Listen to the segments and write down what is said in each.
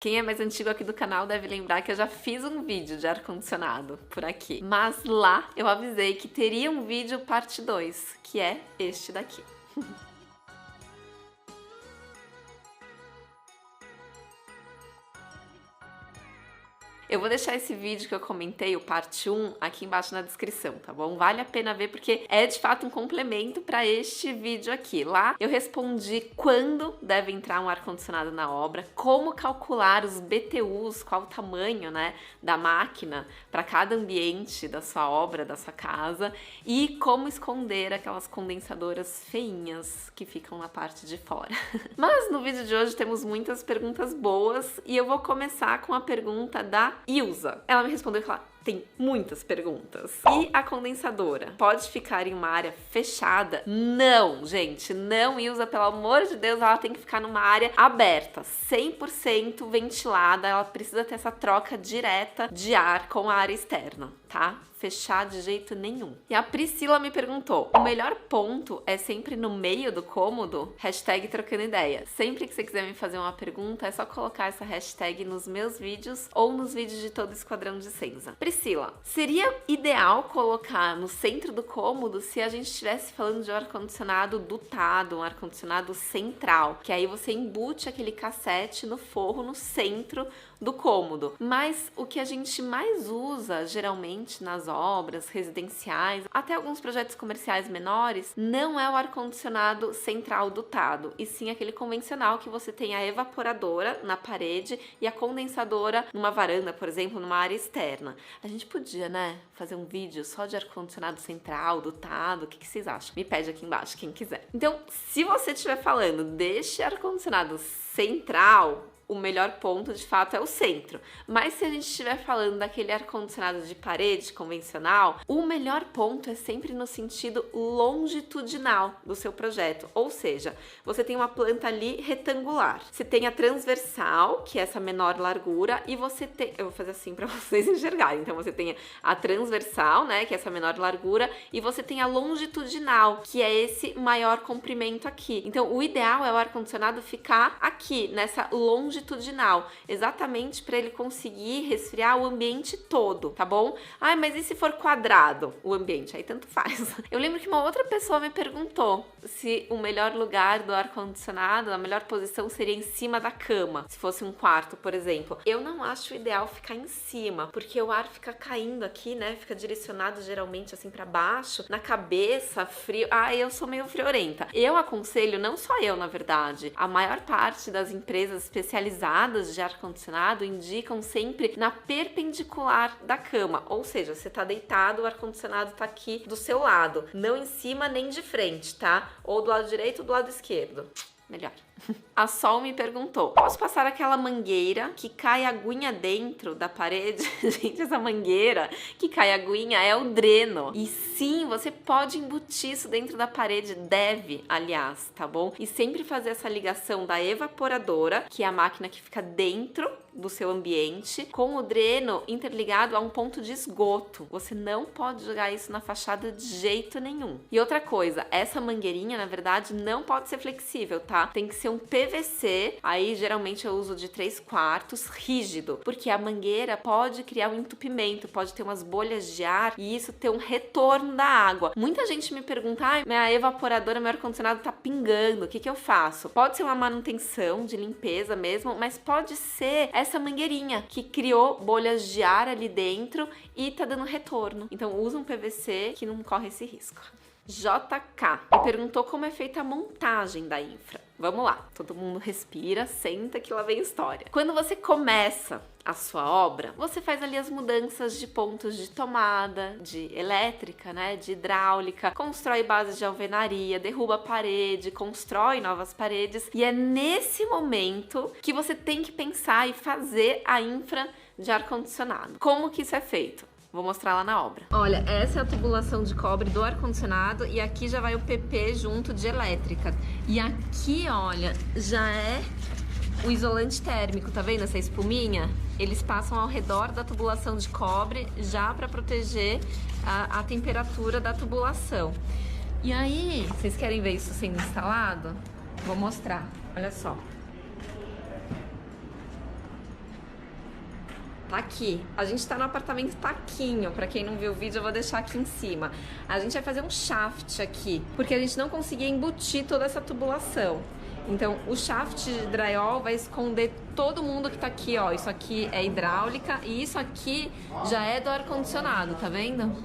Quem é mais antigo aqui do canal deve lembrar que eu já fiz um vídeo de ar-condicionado por aqui. Mas lá eu avisei que teria um vídeo parte 2, que é este daqui. Eu vou deixar esse vídeo que eu comentei, o parte 1, aqui embaixo na descrição, tá bom? Vale a pena ver porque é de fato um complemento para este vídeo aqui. Lá eu respondi quando deve entrar um ar-condicionado na obra, como calcular os BTUs, qual o tamanho, né, da máquina para cada ambiente da sua obra, da sua casa, e como esconder aquelas condensadoras feinhas que ficam na parte de fora. Mas no vídeo de hoje temos muitas perguntas boas e eu vou começar com a pergunta da Ilza. Ela me respondeu que ela tem muitas perguntas. E a condensadora pode ficar em uma área fechada? Não, gente, não, Ilza, pelo amor de Deus, ela tem que ficar numa área aberta, 100% ventilada, ela precisa ter essa troca direta de ar com a área externa, tá? Fechar de jeito nenhum. E a Priscila me perguntou, o melhor ponto é sempre no meio do cômodo? Hashtag trocando ideia. Sempre que você quiser me fazer uma pergunta, é só colocar essa hashtag nos meus vídeos ou nos vídeos de todo o Esquadrão de Senza. Priscila, seria ideal colocar no centro do cômodo se a gente estivesse falando de um ar-condicionado dutado, um ar-condicionado central, que aí você embute aquele cassete no forro no centro do cômodo. Mas o que a gente mais usa geralmente nas obras residenciais, até alguns projetos comerciais menores, não é o ar-condicionado central dutado, e sim aquele convencional que você tem a evaporadora na parede e a condensadora numa varanda, por exemplo, numa área externa. A gente podia, né, fazer um vídeo só de ar-condicionado central, dutado, o que vocês acham? Me pede aqui embaixo, quem quiser. Então, se você estiver falando deste ar-condicionado central, o melhor ponto, de fato, é o centro. Mas se a gente estiver falando daquele ar-condicionado de parede convencional, o melhor ponto é sempre no sentido longitudinal do seu projeto. Ou seja, você tem uma planta ali retangular. Você tem a transversal, que é essa menor largura, e você tem... Eu vou fazer assim para vocês enxergarem. Então, você tem a transversal, né, que é essa menor largura, e você tem a longitudinal, que é esse maior comprimento aqui. Então, o ideal é o ar-condicionado ficar aqui, nessa longitudinal, exatamente para ele conseguir resfriar o ambiente todo, tá bom? Ai, mas e se for quadrado o ambiente? Aí tanto faz. Eu lembro que uma outra pessoa me perguntou se o melhor lugar do ar-condicionado, a melhor posição seria em cima da cama, se fosse um quarto, por exemplo. Eu não acho ideal ficar em cima, porque o ar fica caindo aqui, né? Fica direcionado geralmente assim para baixo, na cabeça, frio. Ah, eu sou meio friorenta. Eu aconselho, não só eu, na verdade, a maior parte das empresas especializadas de ar-condicionado indicam sempre na perpendicular da cama, ou seja, você tá deitado, o ar-condicionado tá aqui do seu lado, não em cima nem de frente, tá? Ou do lado direito ou do lado esquerdo. Melhor. A Sol me perguntou, posso passar aquela mangueira que cai aguinha dentro da parede? Gente, essa mangueira que cai aguinha é o dreno. E sim, você pode embutir isso dentro da parede, deve, aliás, tá bom? E sempre fazer essa ligação da evaporadora, que é a máquina que fica dentro do seu ambiente, com o dreno interligado a um ponto de esgoto. Você não pode jogar isso na fachada de jeito nenhum. E outra coisa, essa mangueirinha, na verdade, não pode ser flexível, tá? Tem que ser um PVC, aí geralmente eu uso de 3/4, rígido, porque a mangueira pode criar um entupimento, pode ter umas bolhas de ar e isso ter um retorno da água. Muita gente me pergunta, ah, minha evaporadora, meu ar-condicionado tá pingando, o que que eu faço? Pode ser uma manutenção de limpeza mesmo, mas pode ser essa mangueirinha que criou bolhas de ar ali dentro e tá dando retorno. Então usa um PVC que não corre esse risco. JK me perguntou como é feita a montagem da infra. Vamos lá, todo mundo respira, senta que lá vem história. Quando você começa a sua obra, você faz ali as mudanças de pontos de tomada, de elétrica, né, de hidráulica, constrói bases de alvenaria, derruba a parede, constrói novas paredes, e é nesse momento que você tem que pensar e fazer a infra de ar-condicionado. Como que isso é feito? Vou mostrar lá na obra. Olha, essa é a tubulação de cobre do ar-condicionado e aqui já vai o PP junto de elétrica. E aqui, olha, já é o isolante térmico, tá vendo essa espuminha? Eles passam ao redor da tubulação de cobre já para proteger a temperatura da tubulação. E aí, vocês querem ver isso sendo instalado? Vou mostrar, olha só. tá aqui. A gente tá no apartamento taquinho, pra quem não viu o vídeo eu vou deixar aqui em cima. A gente vai fazer um shaft aqui, porque a gente não conseguia embutir toda essa tubulação. Então, o shaft de drywall vai esconder todo mundo que tá aqui, ó. Isso aqui é hidráulica e isso aqui já é do ar-condicionado, tá vendo?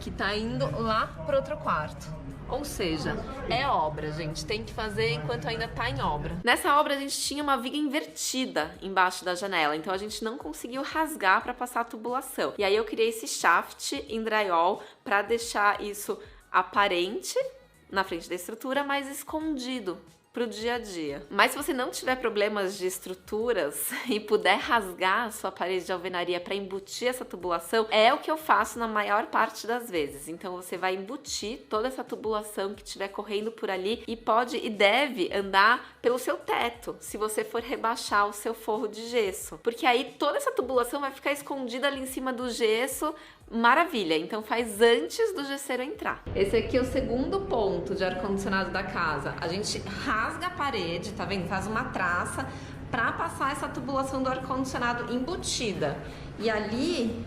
Que tá indo lá pro outro quarto. Ou seja, é obra, gente. Tem que fazer enquanto ainda tá em obra. Nessa obra, a gente tinha uma viga invertida embaixo da janela. Então, a gente não conseguiu rasgar para passar a tubulação. E aí, eu criei esse shaft em drywall para deixar isso aparente na frente da estrutura, mas escondido pro dia a dia. Mas se você não tiver problemas de estruturas e puder rasgar a sua parede de alvenaria para embutir essa tubulação, é o que eu faço na maior parte das vezes. Então você vai embutir toda essa tubulação que estiver correndo por ali e pode e deve andar pelo seu teto, se você for rebaixar o seu forro de gesso. Porque aí toda essa tubulação vai ficar escondida ali em cima do gesso. Maravilha, então faz antes do gesseiro entrar. Esse aqui é o segundo ponto de ar-condicionado da casa. A gente rasga a parede, tá vendo? Faz uma traça para passar essa tubulação do ar-condicionado embutida. E ali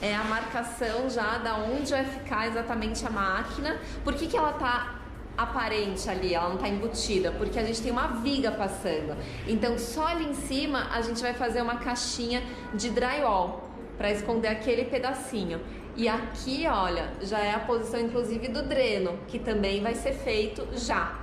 é a marcação já da onde vai ficar exatamente a máquina. Por que ela tá aparente ali, ela não tá embutida? Porque a gente tem uma viga passando. Então só ali em cima a gente vai fazer uma caixinha de drywall para esconder aquele pedacinho. E aqui, olha, já é a posição inclusive do dreno, que também vai ser feito já.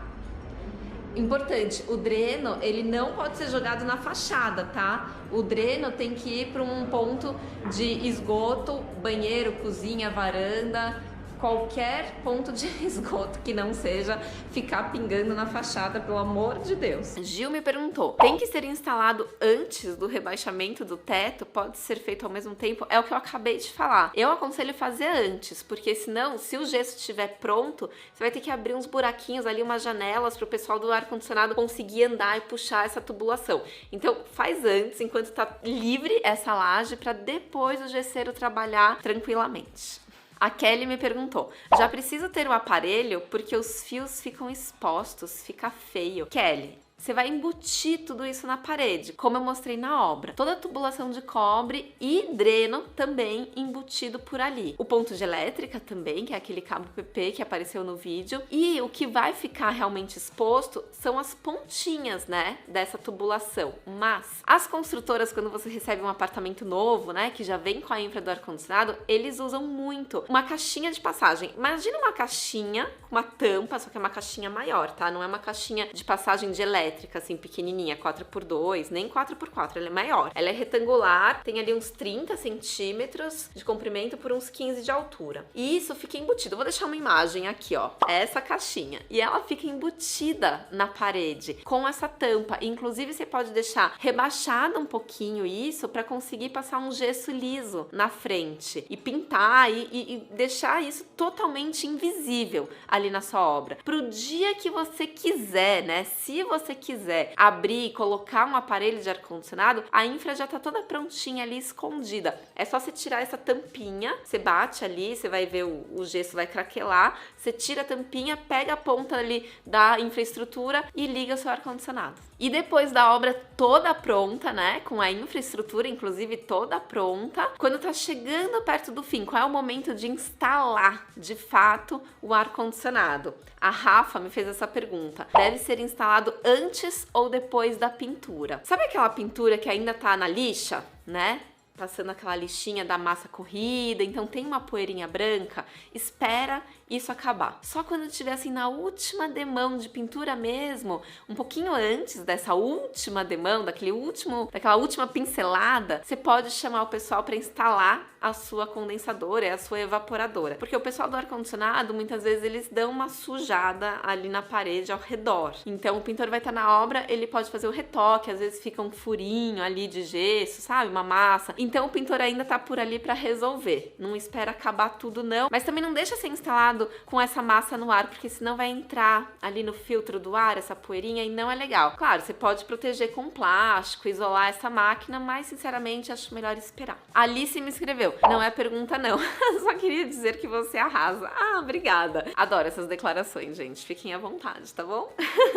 Importante, o dreno, ele não pode ser jogado na fachada, tá? O dreno tem que ir para um ponto de esgoto, banheiro, cozinha, varanda, qualquer ponto de esgoto que não seja ficar pingando na fachada, pelo amor de Deus. Gil me perguntou, tem que ser instalado antes do rebaixamento do teto? Pode ser feito ao mesmo tempo? É o que eu acabei de falar. Eu aconselho fazer antes, porque senão, se o gesso estiver pronto, você vai ter que abrir uns buraquinhos ali, umas janelas para o pessoal do ar-condicionado conseguir andar e puxar essa tubulação. Então faz antes, enquanto está livre essa laje, para depois o gesseiro trabalhar tranquilamente. A Kelly me perguntou, já preciso ter o aparelho porque os fios ficam expostos, fica feio. Kelly, você vai embutir tudo isso na parede, como eu mostrei na obra. Toda a tubulação de cobre e dreno também embutido por ali. O ponto de elétrica também, que é aquele cabo PP que apareceu no vídeo. E o que vai ficar realmente exposto são as pontinhas, né, dessa tubulação. Mas as construtoras, quando você recebe um apartamento novo, né, que já vem com a infra do ar-condicionado, eles usam muito uma caixinha de passagem. Imagina uma caixinha com uma tampa, só que é uma caixinha maior, tá? Não é uma caixinha de passagem de elétrica, assim, pequenininha, 4x2, nem 4x4, ela é maior. Ela é retangular, tem ali uns 30 centímetros de comprimento por uns 15 de altura. E isso fica embutido. Vou deixar uma imagem aqui, ó. Essa caixinha. E ela fica embutida na parede com essa tampa. Inclusive, você pode deixar rebaixado um pouquinho isso para conseguir passar um gesso liso na frente e pintar e deixar isso totalmente invisível ali na sua obra. Pro dia que você quiser, né? Se você quiser abrir e colocar um aparelho de ar-condicionado, a infra já tá toda prontinha ali, escondida. É só você tirar essa tampinha, você bate ali, você vai ver o gesso vai craquelar, você tira a tampinha, pega a ponta ali da infraestrutura e liga o seu ar-condicionado. E depois da obra toda pronta, né, com a infraestrutura inclusive toda pronta, quando tá chegando perto do fim, qual é o momento de instalar de fato o ar-condicionado? A Rafa me fez essa pergunta. Deve ser instalado antes ou depois da pintura? Sabe aquela pintura que ainda tá na lixa, né? Passando aquela lixinha da massa corrida, então tem uma poeirinha branca, espera isso acabar. Só quando estiver assim na última demão de pintura mesmo, um pouquinho antes dessa última demão, daquela última pincelada, você pode chamar o pessoal para instalar a sua condensadora e a sua evaporadora. Porque o pessoal do ar-condicionado, muitas vezes, eles dão uma sujada ali na parede ao redor. Então, o pintor vai estar na obra, ele pode fazer o retoque, às vezes fica um furinho ali de gesso, sabe? Uma massa. Então, o pintor ainda tá por ali para resolver. Não espera acabar tudo, não. Mas também não deixa ser instalado com essa massa no ar, porque senão vai entrar ali no filtro do ar, essa poeirinha, e não é legal. Claro, você pode proteger com plástico, isolar essa máquina, mas, sinceramente, acho melhor esperar. Alice me escreveu. Não é pergunta, não. Só queria dizer que você arrasa. Ah, obrigada. Adoro essas declarações, gente. Fiquem à vontade, tá bom?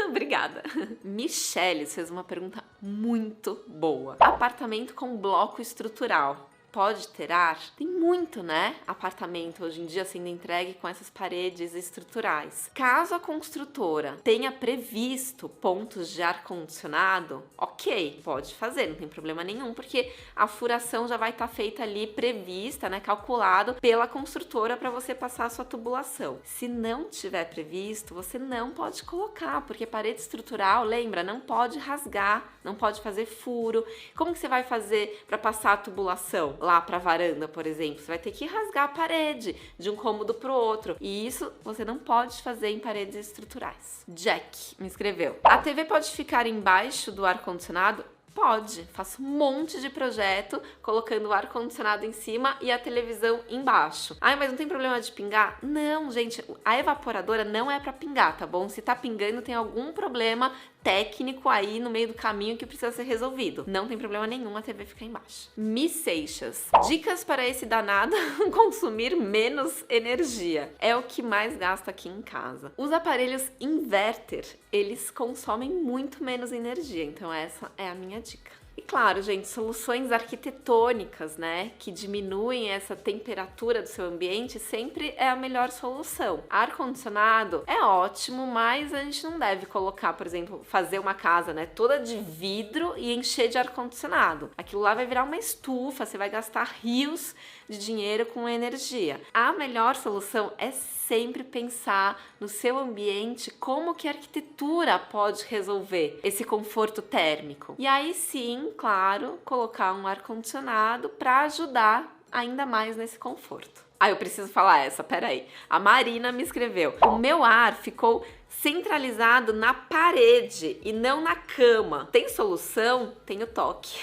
Obrigada. Michelle fez uma pergunta muito boa. Apartamento com bloco estrutural. Pode ter ar? Tem muito, né? Apartamento hoje em dia sendo entregue com essas paredes estruturais. Caso a construtora tenha previsto pontos de ar-condicionado, ok, pode fazer, não tem problema nenhum, porque a furação já vai estar feita ali, prevista, né? Calculado pela construtora para você passar a sua tubulação. Se não tiver previsto, você não pode colocar, porque parede estrutural, lembra, não pode rasgar, não pode fazer furo. Como que você vai fazer para passar a tubulação? Lá para a varanda, por exemplo, você vai ter que rasgar a parede de um cômodo para o outro. E isso você não pode fazer em paredes estruturais. Jack me escreveu: a TV pode ficar embaixo do ar-condicionado? Pode, faço um monte de projeto colocando o ar-condicionado em cima e a televisão embaixo. Ai, mas não tem problema de pingar? Não, gente, a evaporadora não é para pingar, tá bom? Se tá pingando, tem algum problema técnico aí no meio do caminho que precisa ser resolvido. Não tem problema nenhum a TV ficar embaixo. Miss Seixas: dicas para esse danado consumir menos energia. É o que mais gasta aqui em casa. Os aparelhos inverter, eles consomem muito menos energia, então essa é a minha dica. E claro, gente, soluções arquitetônicas, né, que diminuem essa temperatura do seu ambiente sempre é a melhor solução. Ar-condicionado é ótimo, mas a gente não deve colocar, por exemplo, fazer uma casa, né, toda de vidro e encher de ar-condicionado. Aquilo lá vai virar uma estufa, você vai gastar rios de dinheiro com energia. A melhor solução é sempre pensar no seu ambiente como que a arquitetura pode resolver esse conforto térmico. E aí sim, claro, colocar um ar-condicionado para ajudar ainda mais nesse conforto. Ah, eu preciso falar essa, peraí. A Marina me escreveu: o meu ar ficou centralizado na parede e não na cama. Tem solução? Tem o toque.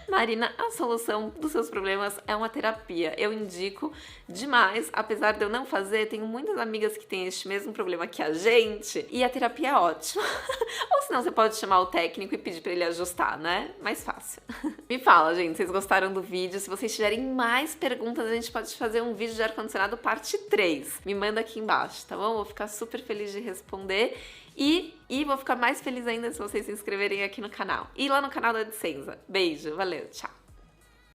Marina, a solução dos seus problemas é uma terapia. Eu indico demais, apesar de eu não fazer, tenho muitas amigas que têm este mesmo problema que a gente e a terapia é ótima. Ou senão você pode chamar o técnico e pedir para ele ajustar, né? Mais fácil. Me fala, gente, vocês gostaram do vídeo? Se vocês tiverem mais perguntas, a gente pode fazer um vídeo de ar-condicionado parte 3. Me manda aqui embaixo, tá bom? Vou ficar super feliz de responder e vou ficar mais feliz ainda se vocês se inscreverem aqui no canal e lá no canal da Discenza. Beijo, valeu, tchau!